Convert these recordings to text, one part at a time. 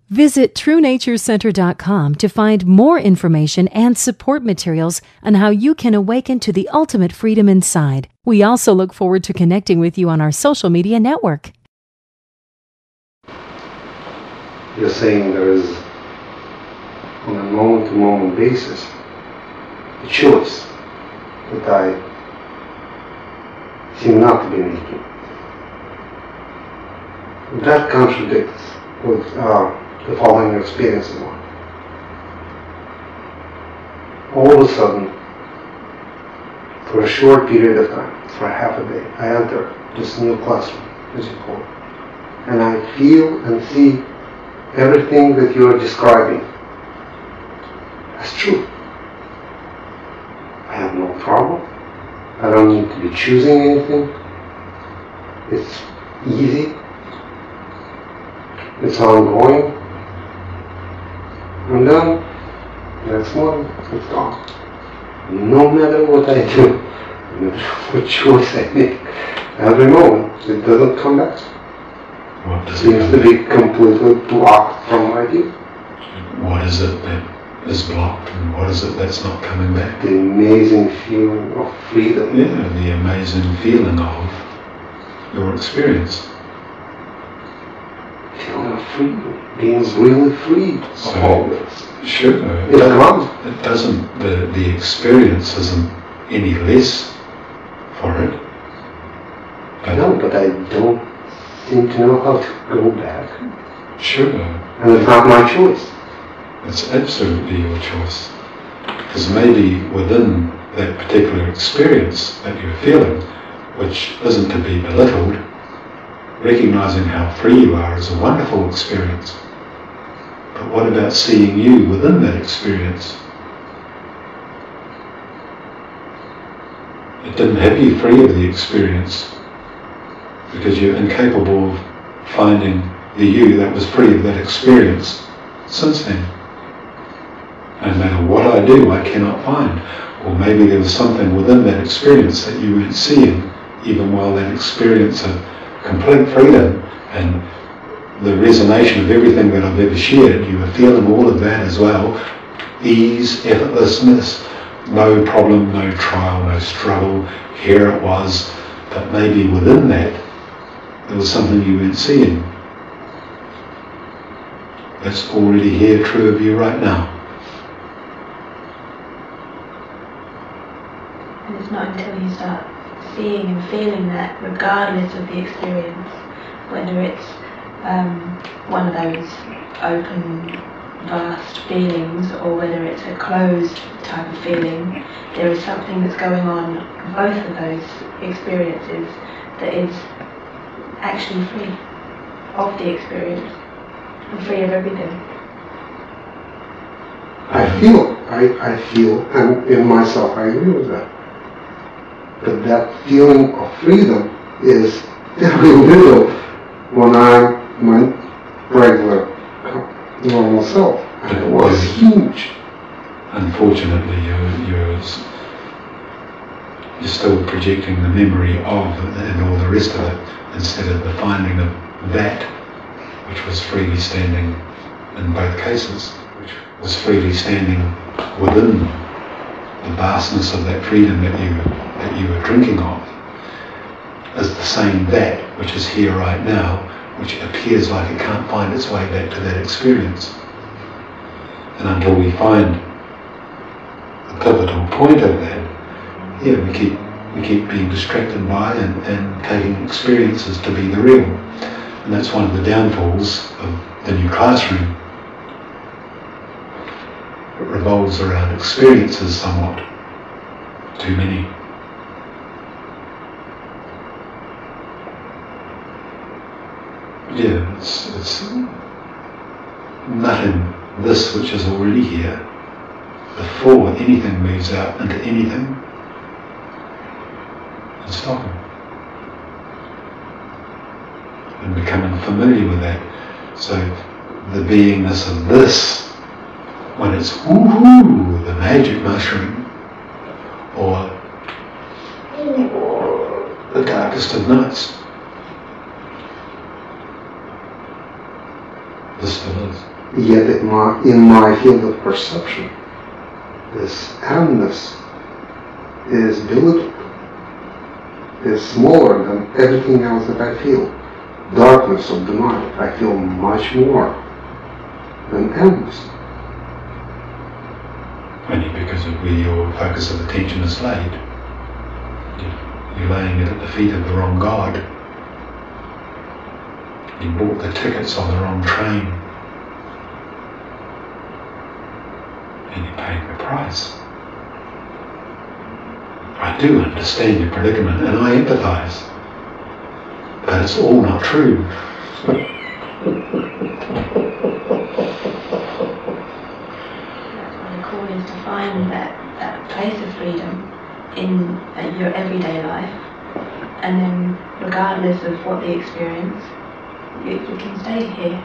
Visit TrueNatureCenter.com to find more information and support materials on how you can awaken to the ultimate freedom inside. We also look forward to connecting with you on our social media network. You're saying there is, on a moment-to-moment basis, a choice that I seem not to be making. That contradicts with the following experience in life. All of a sudden, for a short period of time, for half a day, I enter this new classroom, as you call it, and I feel and see everything that you are describing as true. I have no problem. I don't need to be choosing anything. It's easy. It's ongoing. And then, next morning, it's gone. No matter what I do, no matter what choice I make, every moment, it doesn't come back. It seems to be completely blocked from my view. What is it that is blocked and what is it that's not coming back? The amazing feeling of freedom. Yeah, the amazing feeling of your experience. Feeling of freedom. Being really free of all this. Sure. It doesn't, the experience isn't any less for it. No, but I don't seem to know how to go back. Sure. And it's not my choice. It's absolutely your choice. Because maybe within that particular experience that you're feeling, which isn't to be belittled, recognizing how free you are is a wonderful experience. But what about seeing you within that experience? It didn't have you free of the experience because you're incapable of finding the you that was free of that experience since then. No matter what I do, I cannot find. Or maybe there was something within that experience that you weren't seeing, even while that experience of complete freedom and the resonation of everything that I've ever shared, you were feeling all of that as well. Ease, effortlessness, no problem, no trial, no struggle. Here it was, but maybe within that, there was something you weren't seeing. That's already here, true of you right now. And it's not until you start seeing and feeling that, regardless of the experience, whether it's one of those open, vast feelings or whether it's a closed type of feeling, there is something that's going on in both of those experiences that is actually free of the experience and free of everything. I feel, and in myself I agree with that. But that feeling of freedom is very little when I'm my regular, normal self. And it was huge. Unfortunately, you're still projecting the memory of and all the rest of it, instead of the finding of that, which was freely standing in both cases, which was freely standing within the vastness of that freedom that you were drinking of, as the same that which is here right now, which appears like it can't find its way back to that experience. And until we find the pivotal point of that, yeah, we keep being distracted by and taking experiences to be the real. And that's one of the downfalls of the new classroom. It revolves around experiences somewhat. Too many. Yeah, it's nothing this which is already here before anything moves out into anything and stopping. And becoming familiar with that. So the beingness of this, when it's woohoo, the magic mushroom, or the darkest of nights, this still is. Yet in my field of perception, this oneness is belittled, is smaller than everything else that I feel. Darkness of the mind, I feel much more than oneness. Only because of where your focus of attention is laid. You're laying it at the feet of the wrong God. You bought the tickets on the wrong train. And you're paying the price. I do understand your predicament and I empathize. But it's all not true. That's why the call is to find that place of freedom in your everyday life, and then regardless of what the experience, you can stay here.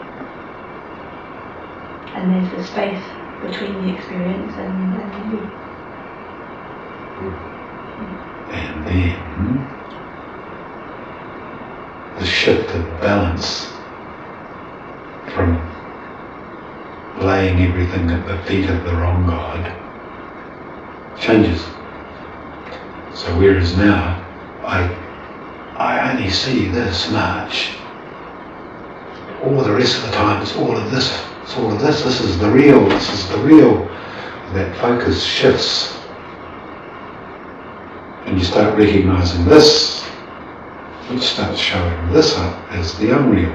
And there's the space between the experience and you. And then the shift of balance from laying everything at the feet of the wrong God changes. So whereas now I only see this much, all the rest of the time it's all of this, this is the real, that focus shifts and you start recognizing this, which starts showing this up as the unreal.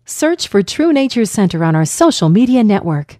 Search for True Nature Center on our social media network.